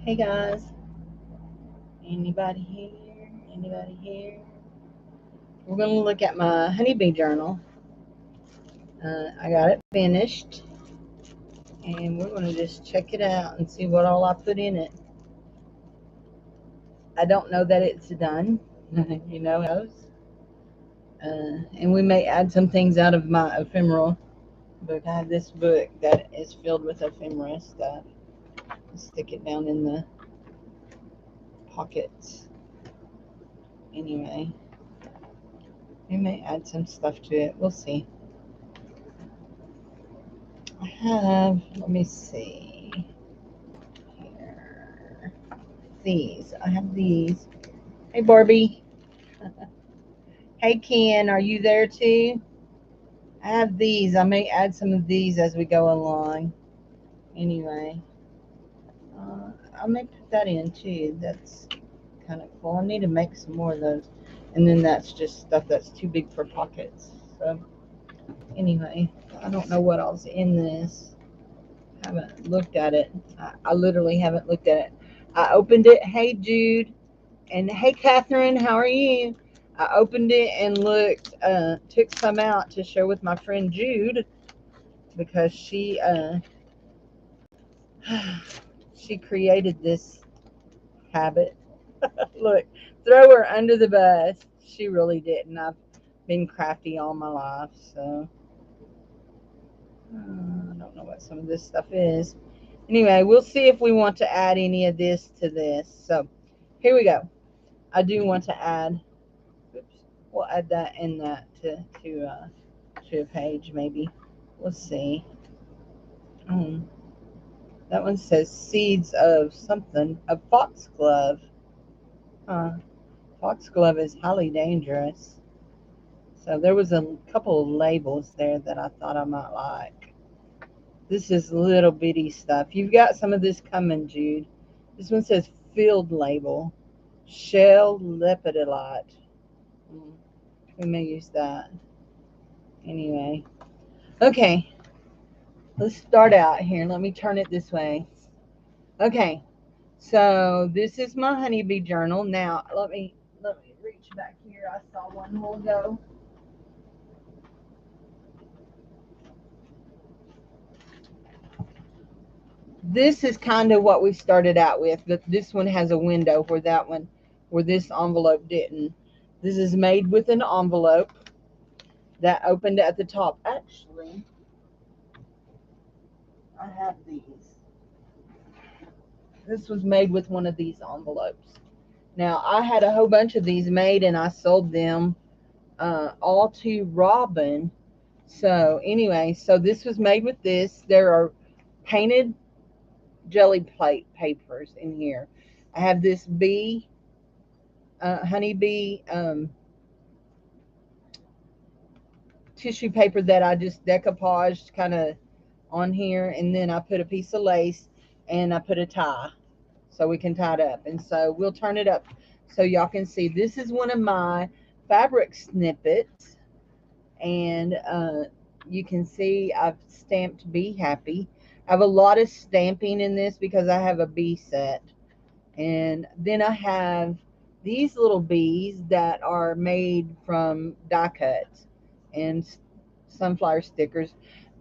Hey guys, anybody here? Anybody here? We're going to look at my honeybee journal. I got it finished, and we're going to just check it out and see what all I put in it. I don't know that it's done, you know how it goes. And we may add some things out of my ephemeral book. I have this book that is filled with ephemera stuff. Stick it down in the pockets. Anyway, we may add some stuff to it. We'll see. I have, let me see here, these. I have these. Hey, Barbie. Hey, Ken, are you there too? I have these. I may add some of these as we go along. Anyway, I may put that in too. That's kind of cool. I need to make some more of those. And then that's just stuff that's too big for pockets. So, anyway, I don't know what else in this. Haven't looked at it. I literally haven't looked at it. I opened it. Hey, Jude. And hey, Catherine, how are you? I opened it and looked, took some out to share with my friend Jude because she created this habit. Look, throw her under the bus. She really didn't. I've been crafty all my life, so I don't know what some of this stuff is. Anyway, we'll see if we want to add any of this to this. So here we go. I do want to add. Oops, we'll add that and that to a page maybe. Let's see. That one says seeds of something. A foxglove. Foxglove is highly dangerous. So there was a couple of labels there that I thought I might like. This is little bitty stuff. You've got some of this coming, Jude. This one says field label. Shell lepidolite. We may use that. Anyway. Okay. Let's start out here. Let me turn it this way. Okay. So this is my honeybee journal. Now let me reach back here. I saw one more ago. This is kind of what we started out with, but this one has a window where this envelope didn't. This is made with an envelope that opened at the top. Actually, I have these. This was made with one of these envelopes. Now, I had a whole bunch of these made and I sold them all to Robin. So, anyway, so this was made with this. There are painted jelly plate papers in here. I have this honeybee tissue paper that I just decoupaged kind of on here, and then I put a piece of lace and I put a tie so we can tie it up. And so we'll turn it up so y'all can see. This is one of my fabric snippets, and you can see I've stamped Be Happy. I have a lot of stamping in this because I have a bee set. And then I have these little bees that are made from die cuts and sunflower stickers.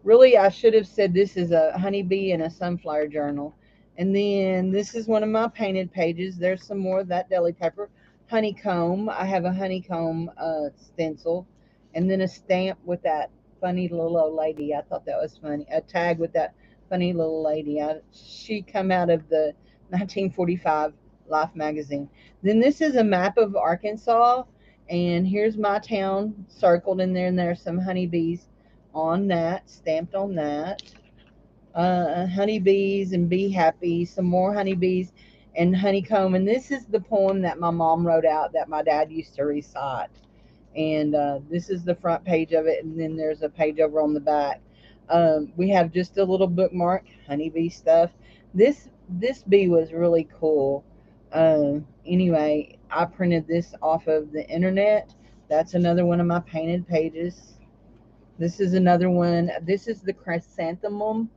Really, I should have said this is a honeybee and a sunflower journal. And then this is one of my painted pages. There's some more of that deli paper. Honeycomb. I have a honeycomb stencil. And then a stamp with that funny little old lady. I thought that was funny. A tag with that funny little lady. She come out of the 1945 Life magazine. Then this is a map of Arkansas, and here's my town circled in there, and there's some honeybees on that, stamped on that. Honeybees and Be Happy, some more honeybees and honeycomb. And this is the poem that my mom wrote out that my dad used to recite. And this is the front page of it, and then there's a page over on the back. We have just a little bookmark, honeybee stuff. This bee was really cool. Anyway, I printed this off of the internet. That's another one of my painted pages. This is another one. This is the Chrysanthemum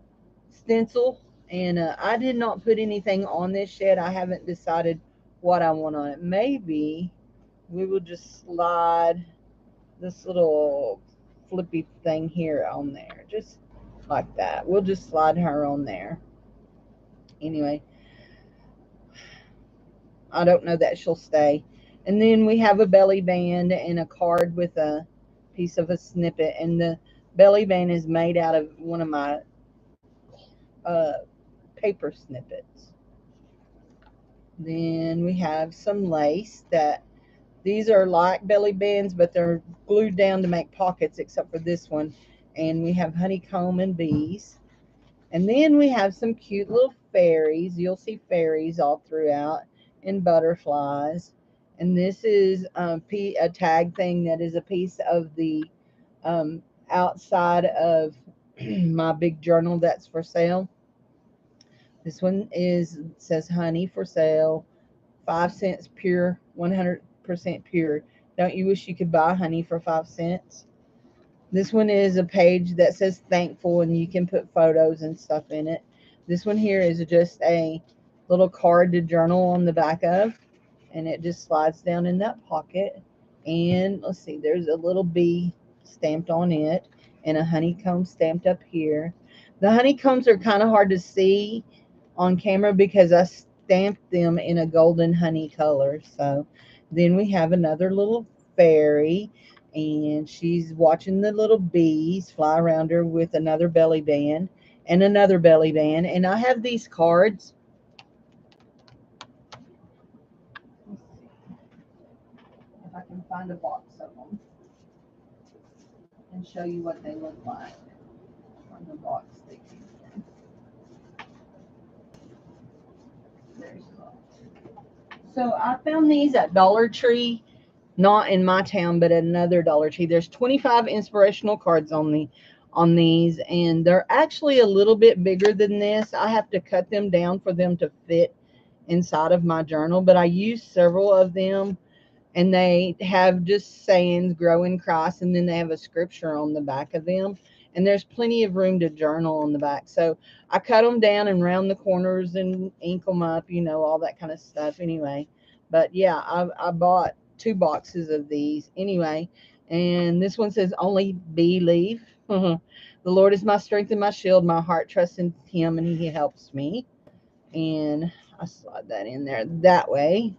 Stencil, And I did not put anything on this yet. I haven't decided what I want on it. Maybe we will just slide this little flippy thing here on there, just like that. We'll just slide her on there. Anyway, I don't know that she'll stay. And then we have a belly band and a card with a piece of a snippet. And the belly band is made out of one of my paper snippets. Then we have some lace that these are like belly bands, but they're glued down to make pockets, except for this one. And we have honeycomb and bees. And then we have some cute little fairies. You'll see fairies all throughout, and butterflies. And this is a tag thing that is a piece of the outside of my big journal that's for sale. This one says honey for sale, 5 cents pure, 100% pure. Don't you wish you could buy honey for 5 cents? This one is a page that says thankful, and you can put photos and stuff in it. This one here is just a little card to journal on the back of, and it just slides down in that pocket. And let's see, there's a little bee stamped on it and a honeycomb stamped up here. The honeycombs are kind of hard to see on camera because I stamped them in a golden honey color. So then we have another little fairy, and she's watching the little bees fly around her with another belly band and another belly band. And I have these cards. Let's see if I can find a box of them and show you what they look like on the box they came in. There's a box. So I found these at Dollar Tree, not in my town, but at another Dollar Tree. There's 25 inspirational cards on these, and they're actually a little bit bigger than this. I have to cut them down for them to fit inside of my journal, but I used several of them, and they have just sayings, grow in Christ, and then they have a scripture on the back of them. And there's plenty of room to journal on the back. So I cut them down and round the corners and ink them up, all that kind of stuff anyway. But yeah, I bought 2 boxes of these anyway. And this one says, only believe. The Lord is my strength and my shield. My heart trusts in him, and he helps me. And I slide that in there that way.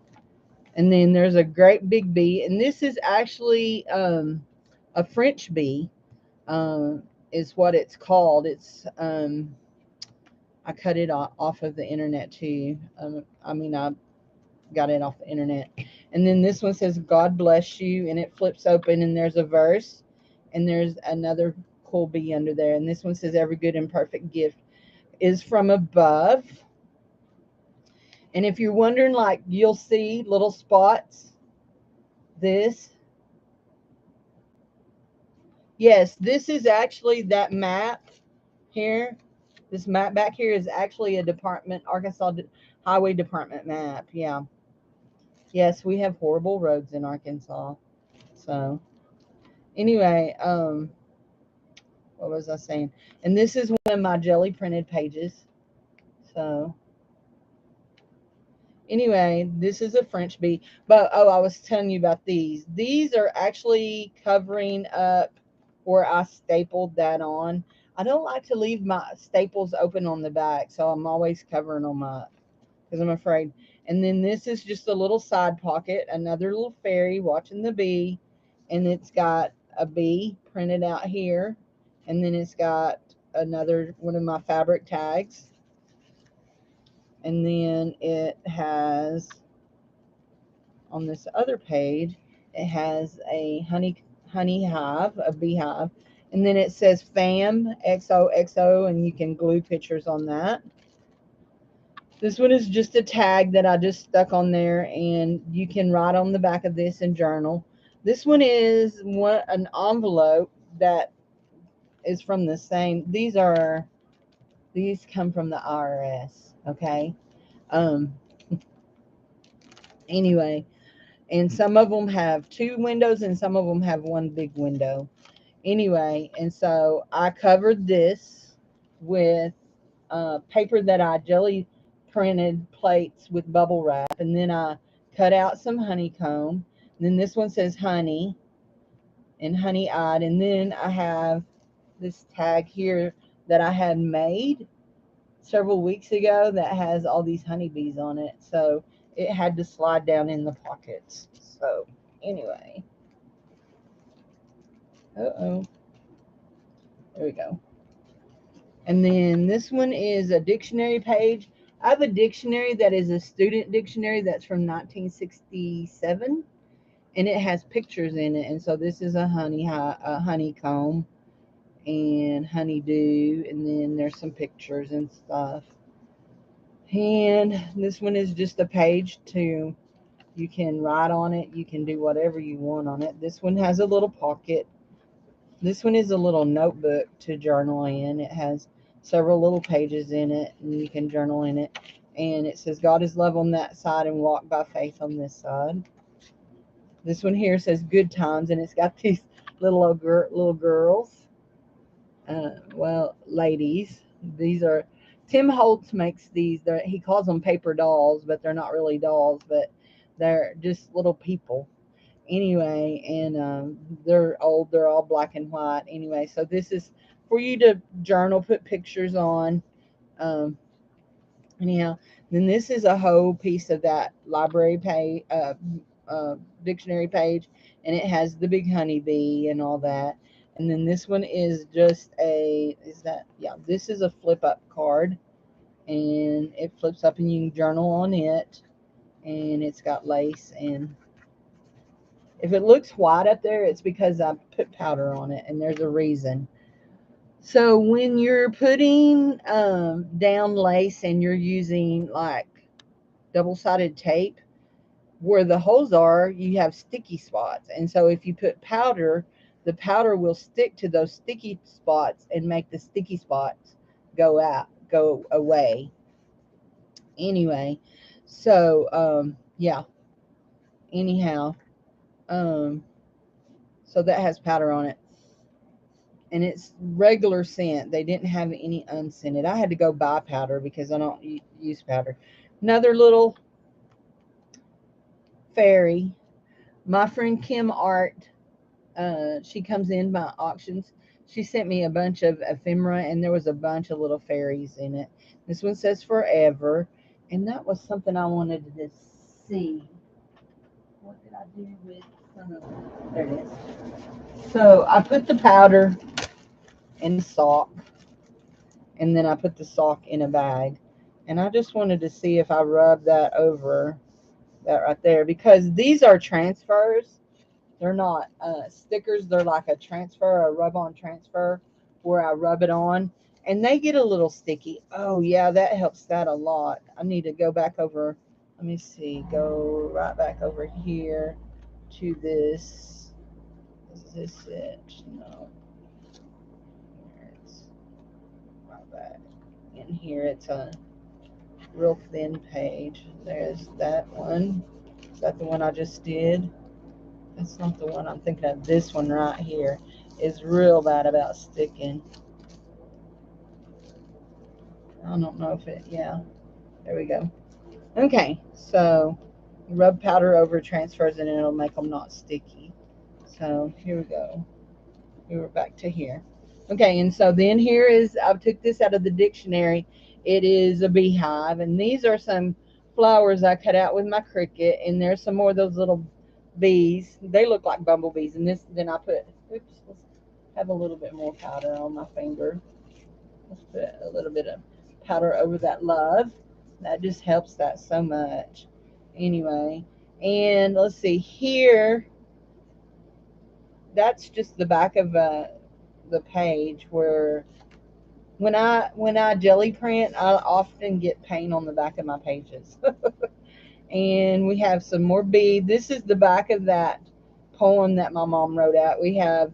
And then there's a great big bee. And this is actually a French bee. Is what it's called. It's I cut it off of the internet too. I got it off the internet. And then this one says God bless you, and it flips open, and there's a verse, and there's another cool bee under there. And this one says every good and perfect gift is from above. And if you're wondering, like, you'll see little spots. Yes, this is actually that map here. This map back here is actually a Arkansas Highway Department map. Yeah. Yes, we have horrible roads in Arkansas. So, anyway, what was I saying? And this is one of my jelly printed pages. So, anyway, this is a French bee. But, I was telling you about these. These are actually covering up where I stapled that on. I don't like to leave my staples open on the back, so I'm always covering them up because I'm afraid. And then this is just a little side pocket, another little fairy watching the bee, and it's got a bee printed out here, and then it's got another one of my fabric tags, and then it has, on this other page, it has a honey hive, a beehive, and then it says fam XOXO, and you can glue pictures on that. This one is just a tag that I just stuck on there, and you can write on the back of this and journal. This one is an envelope that is from the same. These come from the IRS. Okay. Anyway, and some of them have 2 windows, and some of them have 1 big window. Anyway, and so I covered this with paper that I jelly printed plates with bubble wrap, and then I cut out some honeycomb. And then this one says honey and honey-eyed, and then I have this tag here that I had made several weeks ago that has all these honeybees on it, so it had to slide down in the pockets. So anyway, there we go. And then this one is a dictionary page. I have a dictionary that is a student dictionary that's from 1967, and it has pictures in it. And so this is a honeycomb and honeydew, and then there's some pictures and stuff. And this one is just a page to, you can write on it, you can do whatever you want on it. This one has a little pocket. This one is a little notebook to journal in. It has several little pages in it, and you can journal in it. And it says God is love on that side and walk by faith on this side. This one here says good times, and it's got these little girls. Well, ladies. These are, Tim Holtz makes these. He calls them paper dolls, but they're not really dolls, but they're just little people. Anyway, and they're old. They're all black and white. Anyway, so this is for you to journal, put pictures on. Anyhow, then this is a whole piece of that library page, dictionary page, and it has the big honeybee and all that. And then this one is just this is a flip up card, and it flips up and you can journal on it, and it's got lace. And if it looks white up there, it's because I put powder on it, and there's a reason. So when you're putting down lace and you're using like double-sided tape, where the holes are, you have sticky spots. And so if you put powder, the powder will stick to those sticky spots and make the sticky spots go away. Anyway, so yeah. Anyhow, so that has powder on it. And it's regular scent. They didn't have any unscented. I had to go buy powder because I don't use powder. Another little fairy. My friend Kim Art, she comes in by auctions. She sent me a bunch of ephemera, and there was a bunch of little fairies in it. This one says forever, and that was something I wanted to see. What did I do with some of them? There it is. So I put the powder in the sock, and then I put the sock in a bag, and I just wanted to see if I rub that over that right there, because these are transfers. They're not stickers. They're like a transfer, a rub-on transfer, where I rub it on, and they get a little sticky. Oh, yeah, that helps that a lot. I need to go back over. Let me see. Go right back over here to this. Is this it? No. It's right back in here. It's a real thin page. There's that one. Is that the one I just did? That's not the one I'm thinking of. This one right here is real bad about sticking. I don't know if it, yeah, there we go. Okay, so rub powder over transfers and it'll make them not sticky. So here we go. We were back to here. Okay, and so then here is, I took this out of the dictionary. It is a beehive, and these are some flowers I cut out with my Cricut, and there's some more of those little bees. They look like bumblebees. And this, then I put, oops, let's have a little bit more powder on my finger. Let's put a little bit of powder over that love. That just helps that so much. Anyway, and let's see here. That's just the back of the page, where when I jelly print, I often get paint on the back of my pages. And we have some more beads. This is the back of that poem that my mom wrote out. We have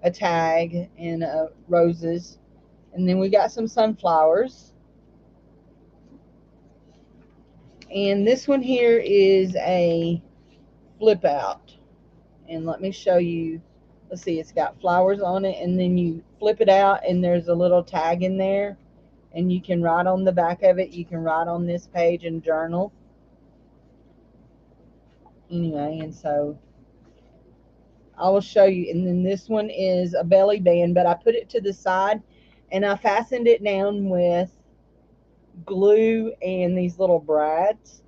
a tag and roses, and then we got some sunflowers. And this one here is a flip out, and let me show you. Let's see, it's got flowers on it, and then you flip it out, and there's a little tag in there, And you can write on the back of it. You can write on this page and journal. Anyway, and so I will show you. And then this one is a belly band, but I put it to the side and I fastened it down with glue and these little brads.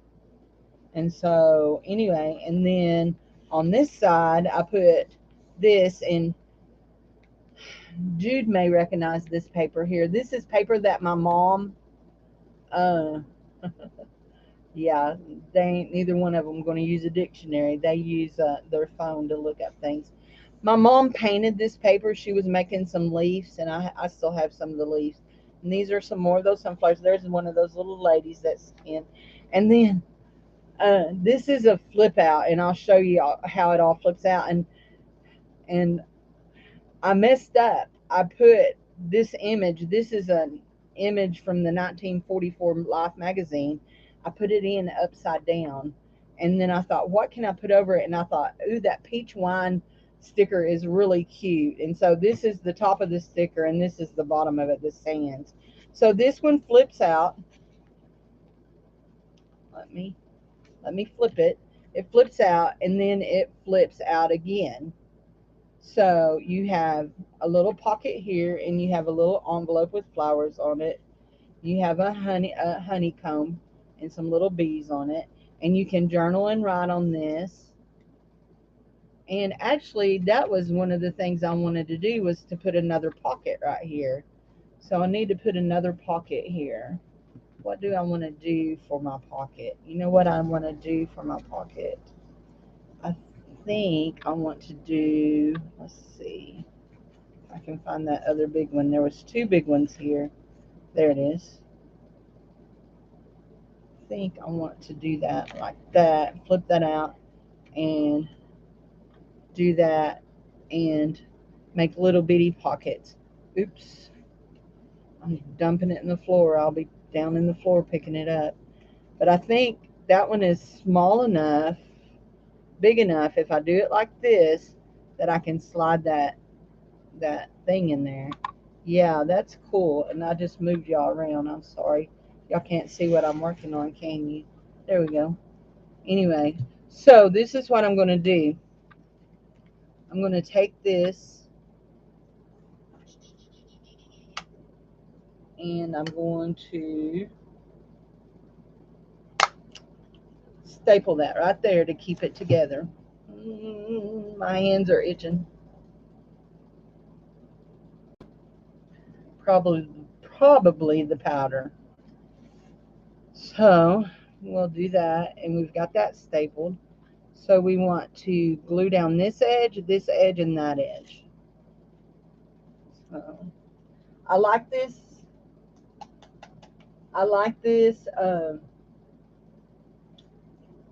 And so anyway, and then on this side I put this, and Jude may recognize this paper here. This is paper that my mom yeah, they ain't neither one of them going to use a dictionary. They use their phone to look up things. My mom painted this paper. She was making some leaves, and I still have some of the leaves. And these are some more of those sunflowers. There's one of those little ladies that's in. And then this is a flip out, and I'll show you how it all flips out. And I messed up. I put this image. This is an image from the 1944 Life magazine. I put it in upside down, and then I thought, what can I put over it? And I thought, ooh, that peach wine sticker is really cute. And so this is the top of the sticker, and this is the bottom of it, the sands. So this one flips out. Let me flip it. It flips out, and then it flips out again. So you have a little pocket here, and you have a little envelope with flowers on it. You have a honeycomb and some little bees on it, and you can journal and write on this. And actually, that was one of the things I wanted to do, was to put another pocket right here. So I need to put another pocket here. What do I want to do for my pocket? You know what I want to do for my pocket? I think I want to do, let's see, I can find that other big one. There was two big ones here. There it is. I think I want to do that like that. Flip that out and do that and make little bitty pockets. Oops. I'm dumping it in the floor. I'll be down in the floor picking it up. But I think that one is small enough, big enough, if I do it like this, that I can slide that thing in there. Yeah, that's cool. And I just moved y'all around. I'm sorry. Y'all can't see what I'm working on, can you? There we go. Anyway, so this is what I'm going to do. I'm going to take this and I'm going to staple that right there to keep it together. My hands are itching. Probably the powder. So we'll do that, and we've got that stapled. So we want to glue down this edge, and that edge. So I like this.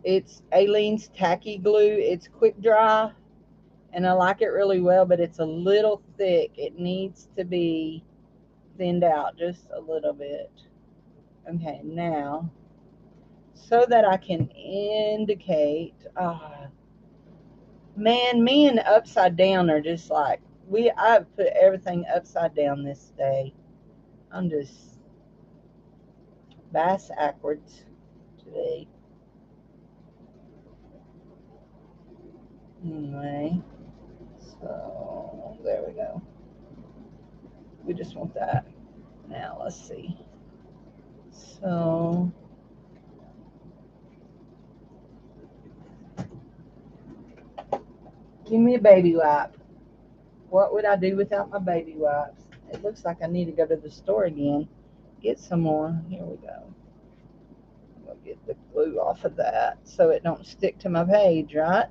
It's Aleene's Tacky Glue. It's quick dry, and I like it really well, but it's a little thick. It needs to be thinned out just a little bit. Okay, now, so that I can indicate, man, me and upside down are just like, I've put everything upside down this day. I'm just bass backwards today. Anyway, so there we go. We just want that. Now let's see. So give me a baby wipe. What would I do without my baby wipes? It looks like I need to go to the store again, get some more. Here we go. We'll get the glue off of that so it don't stick to my page, right?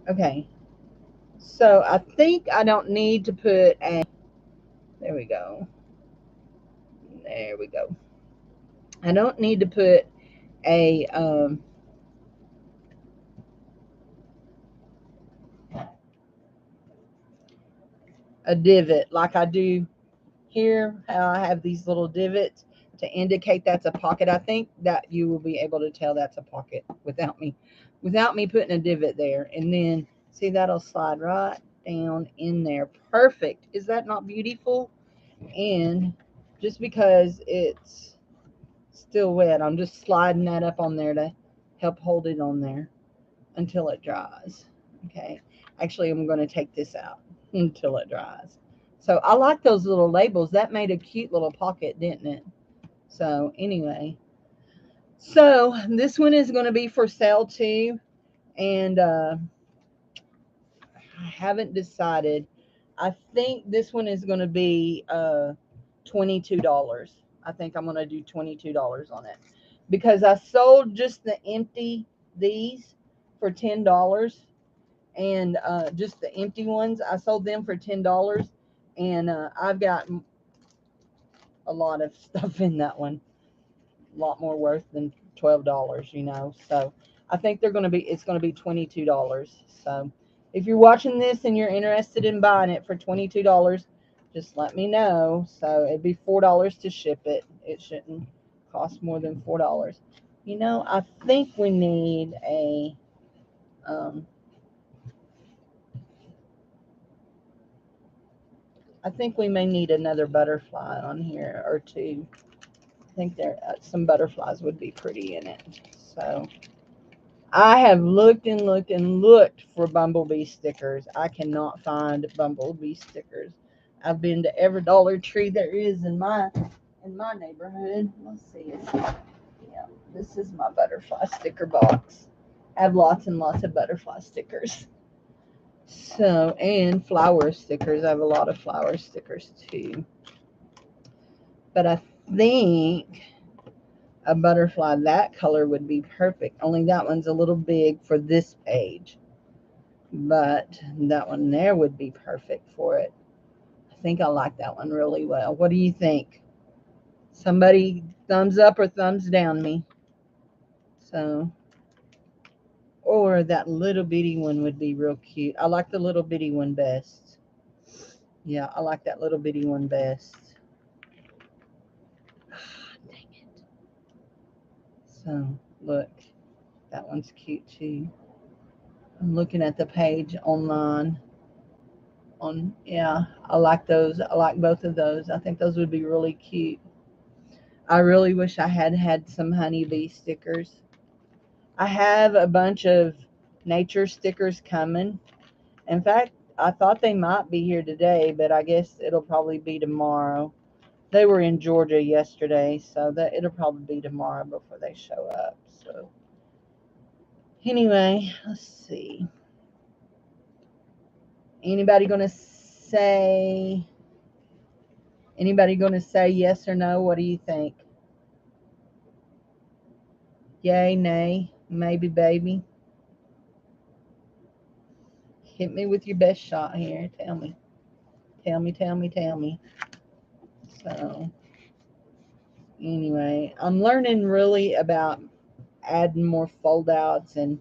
Okay. So I think I don't need to put a, there we go. There we go. I don't need to put a divot like I do here, how I have these little divots to indicate that's a pocket. I think that you will be able to tell that's a pocket without me putting a divot there. And then see, that'll slide right down in there. Perfect. Is that not beautiful? And just because it's still wet. I'm just sliding that up on there to help hold it on there until it dries. Okay. Actually, I'm going to take this out until it dries. So I like those little labels. That made a cute little pocket, didn't it? So anyway, so this one is going to be for sale too. And I haven't decided. I think this one is going to be $22. I think I'm going to do $22 on it because I sold just the empty these for $10, and just the empty ones I sold them for $10, and I've got a lot of stuff in that one, a lot more worth than $12, you know. So I think it's going to be $22. So if you're watching this and you're interested in buying it for $22, just let me know. So it'd be $4 to ship it. It shouldn't cost more than $4. You know, I think we need a I think we may need another butterfly on here or two. I think there some butterflies would be pretty in it. So I have looked and looked and looked for bumblebee stickers. I cannot find bumblebee stickers. I've been to every Dollar Tree there is in my neighborhood. Let's see. Yeah, this is my butterfly sticker box. I have lots and lots of butterfly stickers. So, and flower stickers. I have a lot of flower stickers too. But I think a butterfly that color would be perfect. Only that one's a little big for this page. But that one there would be perfect for it. I think I like that one really well. What do you think? Somebody thumbs up or thumbs down me. So, or that little bitty one would be real cute. I like the little bitty one best. Yeah, I like that little bitty one best. Dang it. So, look, that one's cute too. I'm looking at the page online. Yeah, I like those. I like both of those. I think those would be really cute. I really wish I had had some honeybee stickers. I have a bunch of nature stickers coming. In fact, I thought they might be here today, but I guess it'll probably be tomorrow. They were in Georgia yesterday, so that it'll probably be tomorrow before they show up. So anyway, let's see. Anybody gonna say yes or no? What do you think? Yay, nay, maybe, baby. Hit me with your best shot here. Tell me. Tell me, tell me, tell me. So, anyway, I'm learning really about adding more fold outs and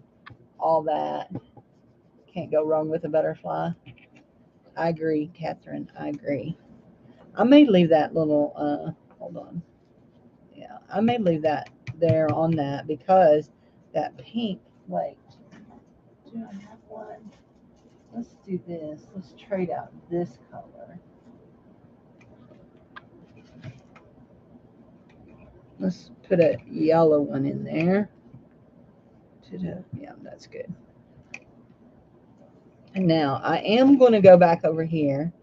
all that. Can't go wrong with a butterfly. I agree, Catherine. I agree. I may leave that little, hold on. Yeah, I may leave that there on that because that pink, wait, do I have one? Let's do this. Let's trade out this color. Let's put a yellow one in there. Yeah, that's good. And now I am going to go back over here.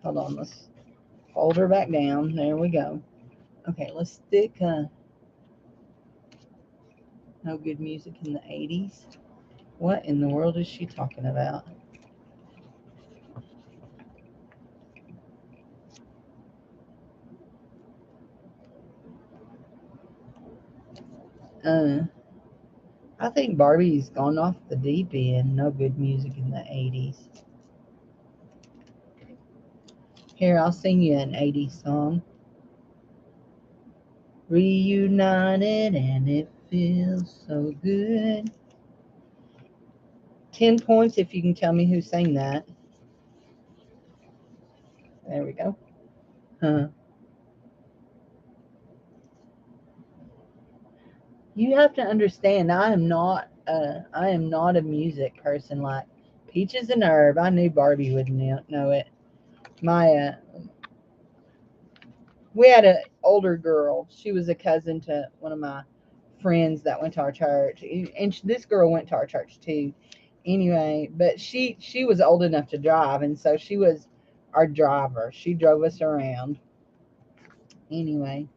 Hold on, let's fold her back down. There we go. Okay, let's stick No Good Music in the 80s. What in the world is she talking about? I think Barbie's gone off the deep end. No Good Music in the 80s. Here, I'll sing you an 80s song. Reunited and it feels so good. 10 points if you can tell me who sang that. There we go. You have to understand, I am not a music person like Peaches and Herb. I knew Barbie would know it. My We had an older girl. She was a cousin to one of my friends that went to our church, and this girl went to our church too. Anyway, but she was old enough to drive, and so she was our driver. She drove us around. Anyway,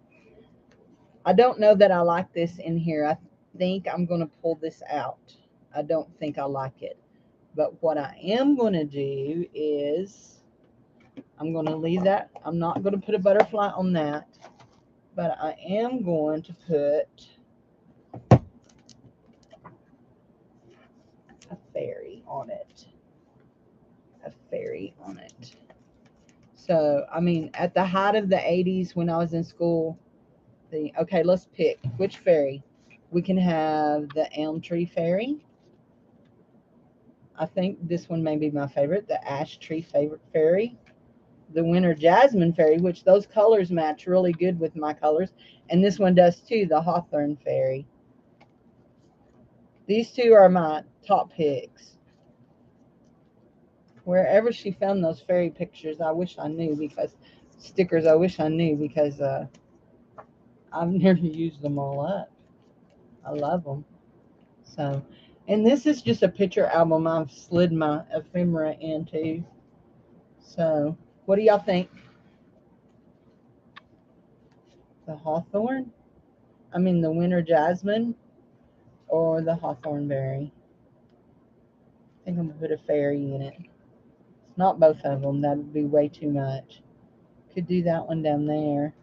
I don't know that I like this in here. I think I'm going to pull this out. I don't think I like it. But what I am going to do is I'm going to leave that. I'm not going to put a butterfly on that. But I am going to put a fairy on it. A fairy on it. So, I mean, at the height of the 80s when I was in school, okay, let's pick which fairy. We can have the elm tree fairy. I think this one may be my favorite, the ash tree fairy. The winter jasmine fairy, which those colors match really good with my colors. And this one does too, the hawthorn fairy. These two are my top picks. Wherever she found those fairy pictures, I wish I knew, because stickers, I wish I knew, because I've never used them all up. I love them. So, and this is just a picture album I've slid my ephemera into. So, what do y'all think? The hawthorn? I mean, the winter jasmine or the hawthorn berry? I think I'm going to put a fairy in it. Not both of them. That would be way too much. Could do that one down there.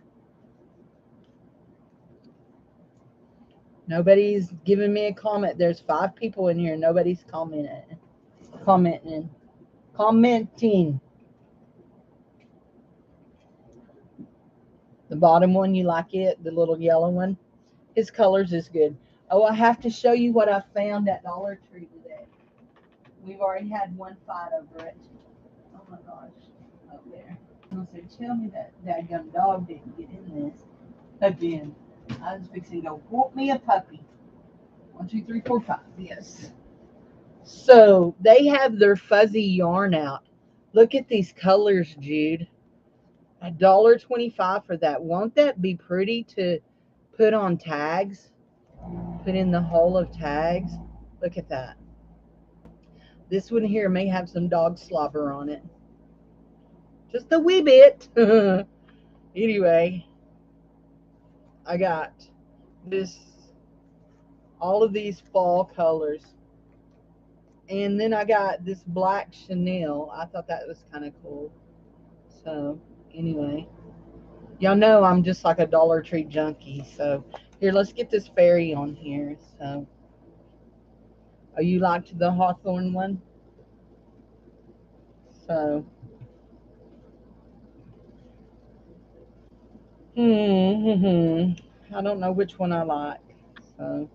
Nobody's giving me a comment. There's 5 people in here. Nobody's commenting. Commenting. The bottom one, you like it? The little yellow one? His colors is good. Oh, I have to show you what I found at Dollar Tree today. We've already had one fight over it. Oh my gosh. Up there. I said, tell me that young dog didn't get in this again. I was fixing to go whoop me a puppy. 1, 2, 3, 4, 5. Yes. So they have their fuzzy yarn out. Look at these colors, Jude. $1.25 for that. Won't that be pretty to put on tags? Put in the hole of tags. Look at that. This one here may have some dog slobber on it. Just a wee bit. Anyway, I got all of these fall colors. And then I got this black chenille. I thought that was kind of cool. So, anyway. Y'all know I'm just like a Dollar Tree junkie. So, here, let's get this fairy on here. So, oh, you liked the hawthorn one? So, I don't know which one I like. So,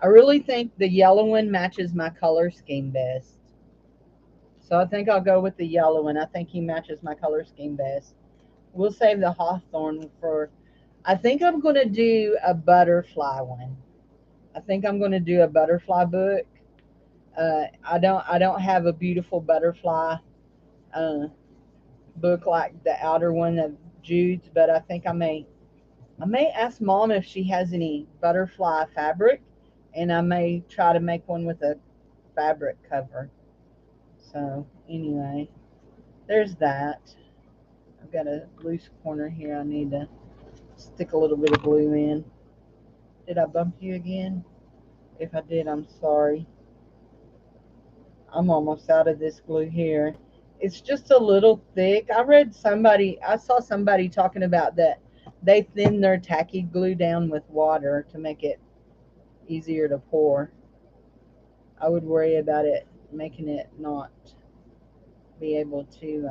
I really think the yellow one matches my color scheme best. So I think I'll go with the yellow one. I think he matches my color scheme best. We'll save the hawthorn for, I think I'm going to do a butterfly one. I think I'm going to do a butterfly book. I don't have a beautiful butterfly uh, book like the outer one of Jude's, but I think I may ask Mom if she has any butterfly fabric, and I may try to make one with a fabric cover. So anyway, there's that. I've got a loose corner here I need to stick a little bit of glue in. Did I bump you again? If I did, I'm sorry. I'm almost out of this glue here. It's just a little thick. I saw somebody talking about that they thin their tacky glue down with water to make it easier to pour. I would worry about it making it not be able to.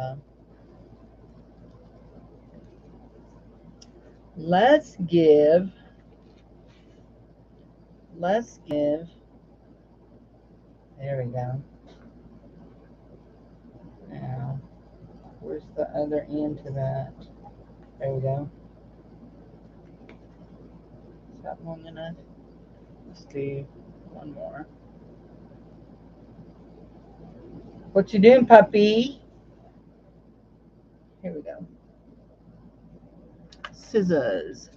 Let's give. There we go. Now, where's the other end to that? There we go. got long enough. Let's do one more. What you doing, puppy? Here we go. Scissors.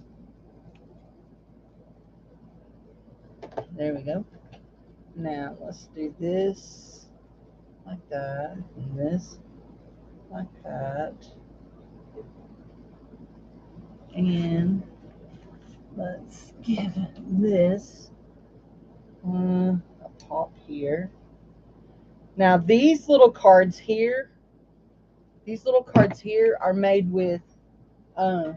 There we go. Now let's do this like that, and this like that, and let's give this a pop here. Now these little cards here are made with oh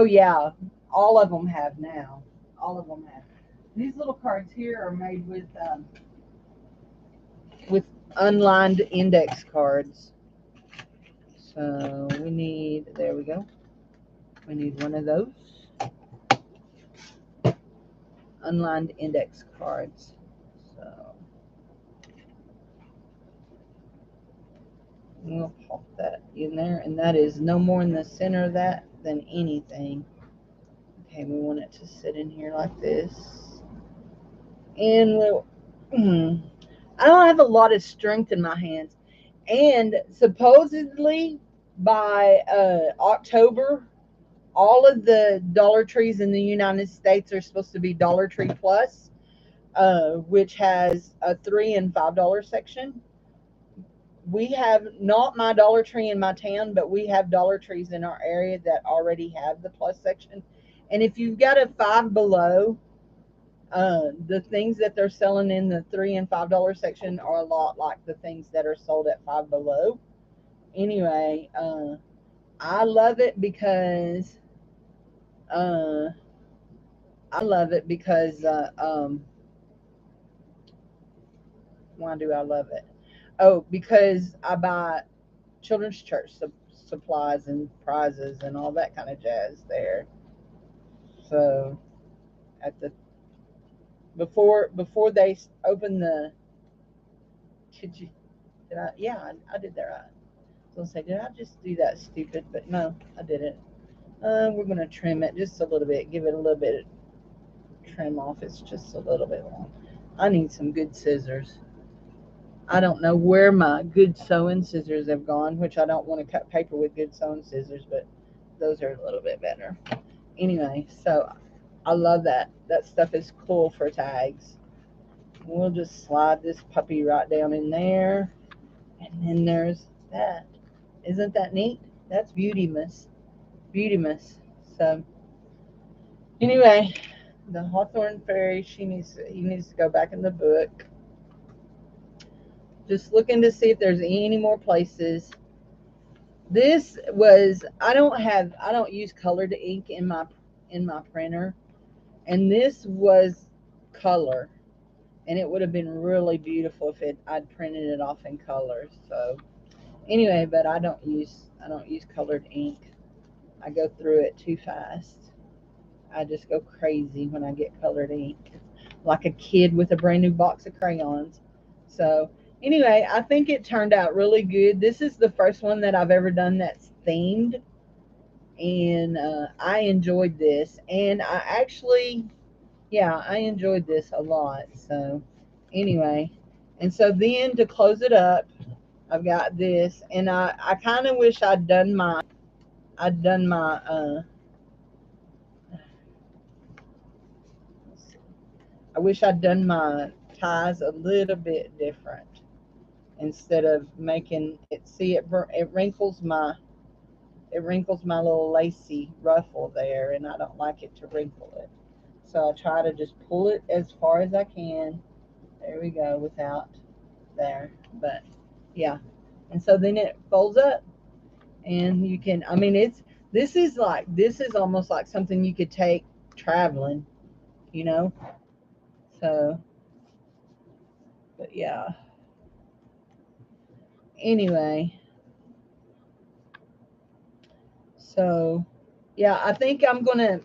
yeah, all of them have now. All of them have. These little cards here are made with unlined index cards. So we need, there we go. We need one of those unlined index cards. So we'll pop that in there, and that is no more in the center of that than anything. Okay, we want it to sit in here like this. And we'll, I don't have a lot of strength in my hands. And supposedly by October, all of the Dollar Trees in the United States are supposed to be Dollar Tree Plus, which has a $3 and $5 section. We have not my Dollar Tree in my town, but we have Dollar Trees in our area that already have the Plus section. And if you've got a Five Below, the things that they're selling in the $3 and $5 section are a lot like the things that are sold at Five Below. Anyway, I love it because why do I love it? Oh, because I buy children's church supplies and prizes and all that kind of jazz there. So at the before they open the, I did that right. I was gonna say, did I just do that stupid? But no, I didn't. We're gonna trim it just a little bit, give it a little bit of trim off. It's just a little bit long. I need some good scissors. I don't know where my good sewing scissors have gone, which I don't want to cut paper with good sewing scissors, but those are a little bit better. Anyway, so I love that. That stuff is cool for tags. We'll just slide this puppy right down in there. And then there's that. Isn't that neat? That's beauty-mas. Beauty-mas. So anyway, the Hawthorne Fairy, he needs to go back in the book. Just looking to see if there's any more places. This was, I don't use colored ink in my printer, and this was color, and it would have been really beautiful if I'd printed it off in color. So anyway, but I don't use colored ink. I go through it too fast. I just go crazy when I get colored ink, like a kid with a brand new box of crayons. So anyway, I think it turned out really good. This is the first one that I've ever done that's themed, and I enjoyed this. And I enjoyed this a lot. So anyway, and so then to close it up, I've got this, and I kind of wish I wish I'd done my ties a little bit different instead of making it. See, it wrinkles my little lacy ruffle there, and I don't like it to wrinkle it. So I try to just pull it as far as I can. There we go, without there. But yeah, and so then it folds up, and you can, I mean, this is almost like something you could take traveling, you know. So, but yeah. Anyway, so yeah, I think I'm gonna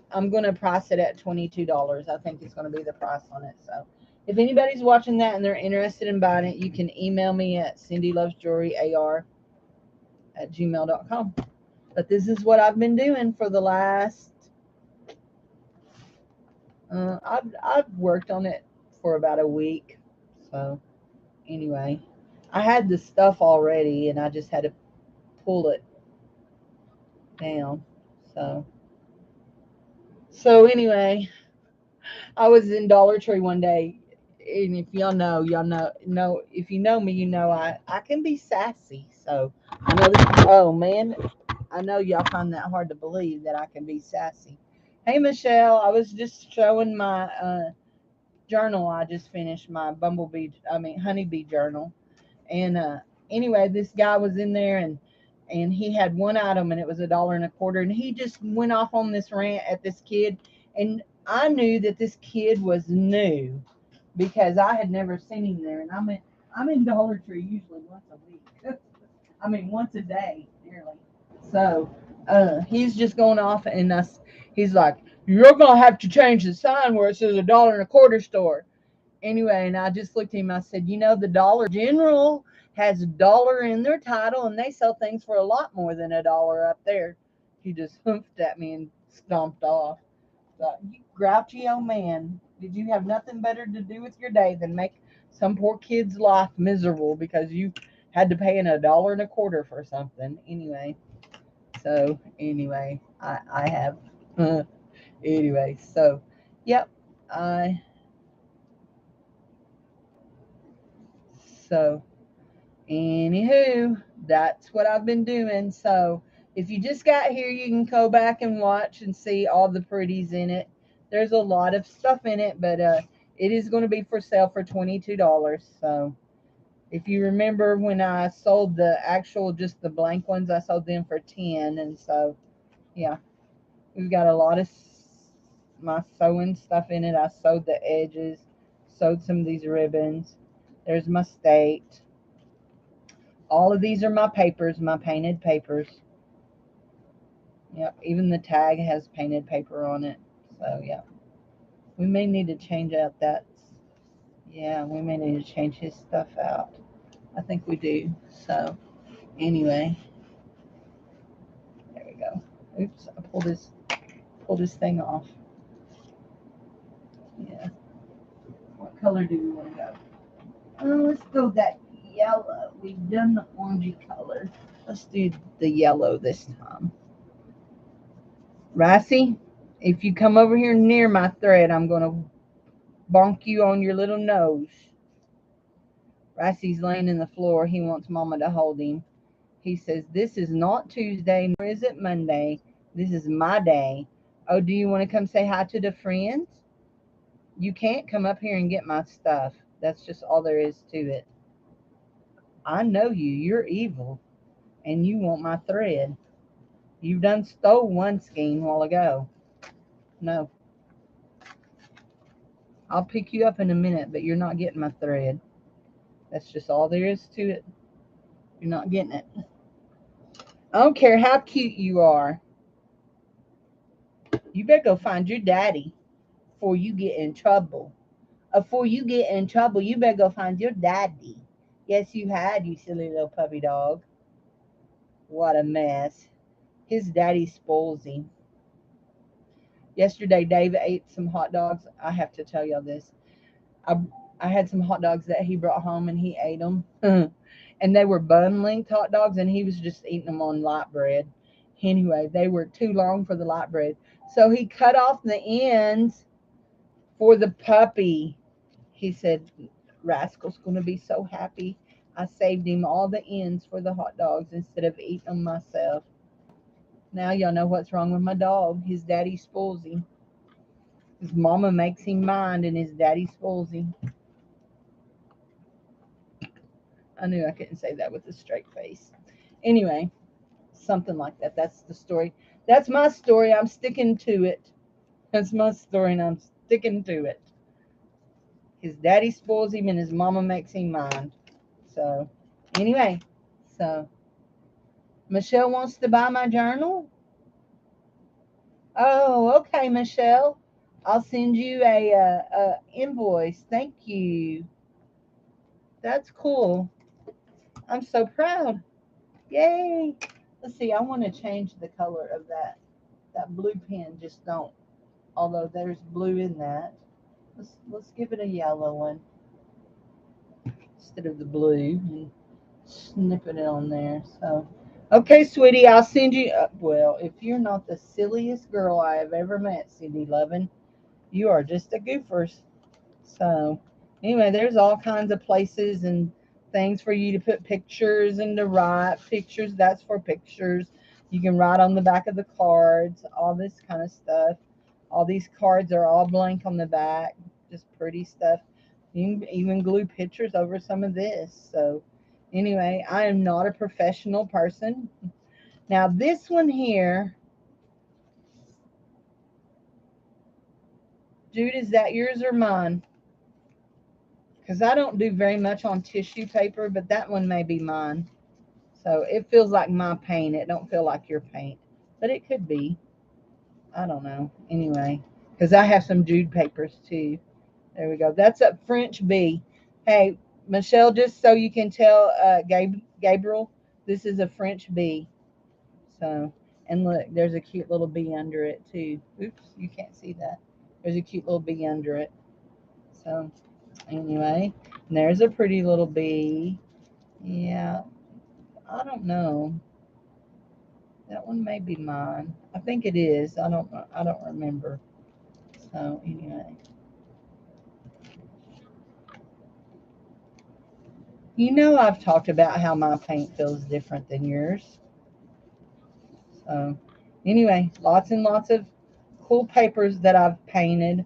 price it at $22. I think it's gonna be the price on it. So if anybody's watching that and they're interested in buying it, you can email me at CindyLovesJewelryAR@gmail.com. But this is what I've been doing for the last I've worked on it for about a week. So anyway, I had the stuff already, and I just had to pull it down. So anyway, I was in Dollar Tree one day, and if y'all know if you know me, you know I can be sassy. So I know this. Oh man, I know y'all find that hard to believe that I can be sassy. Hey Michelle, I was just showing my journal. I just finished my honeybee journal. And anyway, this guy was in there, and he had one item, and it was $1.25, and he just went off on this rant at this kid. And I knew that this kid was new because I had never seen him there. And I'm in Dollar Tree usually once a week. I mean once a day nearly. So he's just going off, and he's like, "You're gonna have to change the sign where it says $1.25 store." Anyway, and I just looked at him. I said, the Dollar General has a dollar in their title, and they sell things for a lot more than $1 up there. He just humped at me and stomped off. So, you grouchy old man, did you have nothing better to do with your day than make some poor kid's life miserable because you had to pay in $1.25 for something? Anyway, I have. Anyway, so yep, I so. Anywho, that's what I've been doing. So if you just got here, you can go back and watch and see all the pretties in it. There's a lot of stuff in it, but it is going to be for sale for $22. So if you remember when I sold the actual, just the blank ones, I sold them for 10. And so, yeah, we've got a lot of my sewing stuff in it. I sewed the edges, sewed some of these ribbons. There's my state. All of these are my papers, my painted papers. Yep, even the tag has painted paper on it. So, yeah. We may need to change out that. Yeah, we may need to change his stuff out. I think we do. So, anyway, there we go. Oops, I pulled this thing off. Yeah. What color do we want to go? Let's go that yellow. We've done the orangey color. Let's do the yellow this time. Ricey, if you come over here near my thread, I'm going to bonk you on your little nose. Ricey's laying in the floor. He wants Mama to hold him. He says, "This is not Tuesday, nor is it Monday. This is my day. Oh, do you want to come say hi to the friends? You can't come up here and get my stuff. That's just all there is to it. I know you. You're evil, and you want my thread. You've done stole one skein a while ago. No, I'll pick you up in a minute, but you're not getting my thread. That's just all there is to it. You're not getting it. I don't care how cute you are. You better go find your daddy before you get in trouble. Before you get in trouble, you better go find your daddy. Yes, you had, you silly little puppy dog. What a mess. His daddy spoils him. Yesterday, Dave ate some hot dogs. I have to tell y'all this. I, I had some hot dogs that he brought home, and he ate them. And they were bun length hot dogs, and he was just eating them on light bread. Anyway, they were too long for the light bread. So he cut off the ends for the puppy. He said, "Rascal's going to be so happy. I saved him all the ends for the hot dogs instead of eating them myself." Now y'all know what's wrong with my dog. His daddy spoils him. His mama makes him mind, and his daddy spoils him. I knew I couldn't say that with a straight face. Anyway, something like that. That's the story. That's my story. I'm sticking to it. That's my story, and I'm sticking to it. His daddy spoils him, and his mama makes him mind. So, anyway, so Michelle wants to buy my journal. Oh, okay, Michelle. I'll send you a invoice. Thank you. That's cool. I'm so proud. Yay. Let's see. I want to change the color of that blue pen. Just don't although there's blue in that. Let's give it a yellow one instead of the blue and snip it on there. So, okay, sweetie, I'll send you. Well, if you're not the silliest girl I have ever met, Cindy Lovin, you are just a goofer. So, anyway, there's all kinds of places and things for you to put pictures and to write pictures. That's for pictures. You can write on the back of the cards, all this kind of stuff. All these cards are all blank on the back, just pretty stuff. You can even glue pictures over some of this. So, anyway, I am not a professional person. Now, this one here, Jude, is that yours or mine? Because I don't do very much on tissue paper, but that one may be mine. So it feels like my paint. It don't feel like your paint, but it could be. I don't know. Anyway, because I have some Jude papers too. There we go. That's a French bee. Hey, Michelle, just so you can tell Gabriel, this is a French bee. So, and look, there's a cute little bee under it too. Oops, you can't see that. There's a cute little bee under it. So, anyway, and there's a pretty little bee. Yeah, I don't know. That one may be mine. I think it is. I don't remember. So anyway. You know I've talked about how my paint feels different than yours. So anyway, lots and lots of cool papers that I've painted.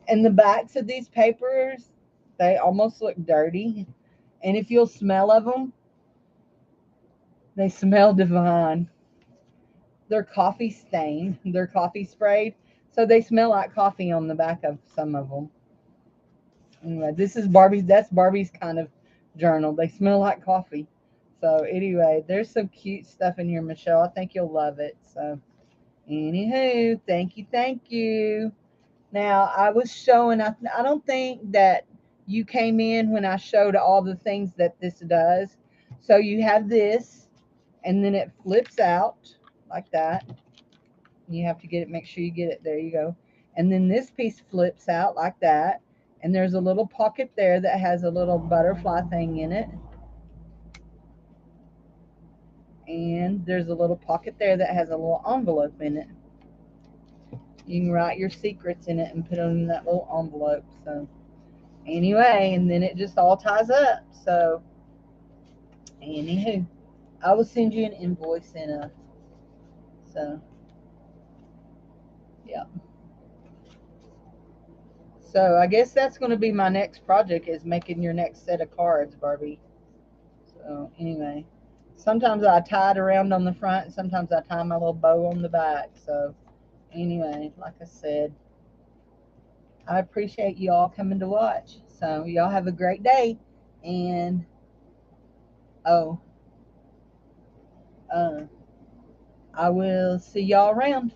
And the backs of these papers, they almost look dirty. And if you'll smell of them, they smell divine. They're coffee stained. They're coffee sprayed. So they smell like coffee on the back of some of them. Anyway, this is Barbie's. That's Barbie's kind of journal. They smell like coffee. So anyway, there's some cute stuff in here, Michelle. I think you'll love it. So anywho, thank you, thank you. Now I was showing. I don't think that you came in when I showed all the things that this does. So you have this, and then it flips out like that. You have to get it. Make sure you get it. There you go. And then this piece flips out like that. And there's a little pocket there that has a little butterfly thing in it. And there's a little pocket there that has a little envelope in it. You can write your secrets in it and put them in that little envelope. So anyway, and then it just all ties up. So anywho, I will send you an invoice in a. So yeah. So I guess that's going to be my next project, is making your next set of cards, Barbie. So anyway, sometimes I tie it around on the front, and sometimes I tie my little bow on the back. So anyway, like I said, I appreciate you all coming to watch. So y'all have a great day, and oh, uh, I will see y'all around.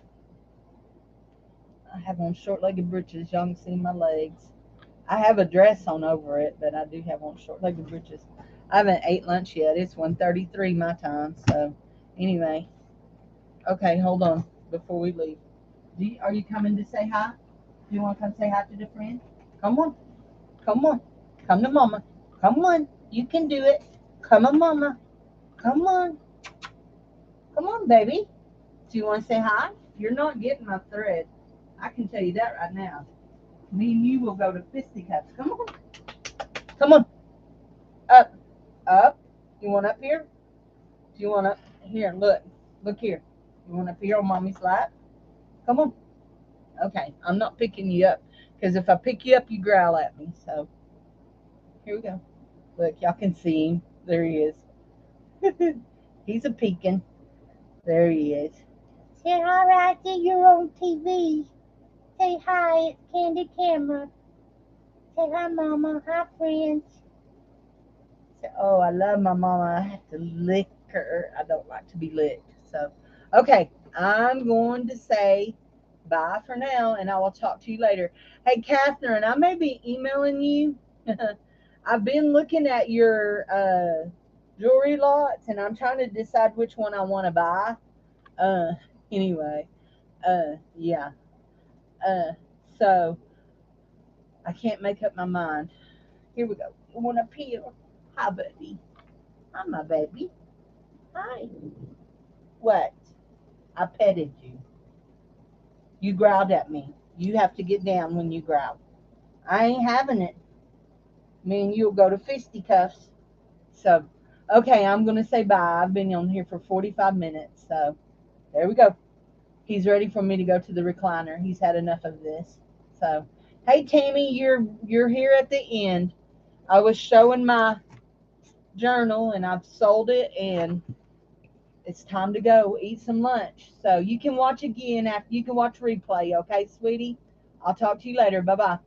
I have on short-legged breeches. Y'all can see my legs. I have a dress on over it, but I do have on short-legged breeches. I haven't ate lunch yet. It's 1:33 my time. So anyway, okay, hold on before we leave. Are you coming to say hi? Do you want to come say hi to the friend? Come on. Come on. Come to mama. Come on. You can do it. Come on, mama. Come on. Come on, baby. Do you want to say hi? You're not getting my thread. I can tell you that right now. Me and you will go to fisticuffs. Come on. Come on. Up. Up. You want up here? Do you want up here? Look. Look here. You want up here on mommy's lap? Come on. Okay. I'm not picking you up, because if I pick you up, you growl at me. So here we go. Look, y'all can see him. There he is. He's a peeking. There he is. Say hi right there. You're on TV. Say hi. It's Candy Camera. Say hi, Mama. Hi, friends. Say, oh, I love my mama. I have to lick her. I don't like to be licked. So, okay. I'm going to say bye for now, and I will talk to you later. Hey, Catherine, I may be emailing you. I've been looking at your jewelry lots, and I'm trying to decide which one I want to buy. Anyway, yeah. So I can't make up my mind. Here we go. Going up here. Hi, buddy. Hi, my baby. Hi. What? I petted you. You growled at me. You have to get down when you growl. I ain't having it. Me and you'll go to fisticuffs. So, okay, I'm going to say bye. I've been on here for 45 minutes. So, there we go. He's ready for me to go to the recliner. He's had enough of this. So, hey Tammy, you're here at the end. I was showing my journal and I've sold it and it's time to go eat some lunch. So you can watch again after you can watch replay, okay, sweetie? I'll talk to you later. Bye-bye.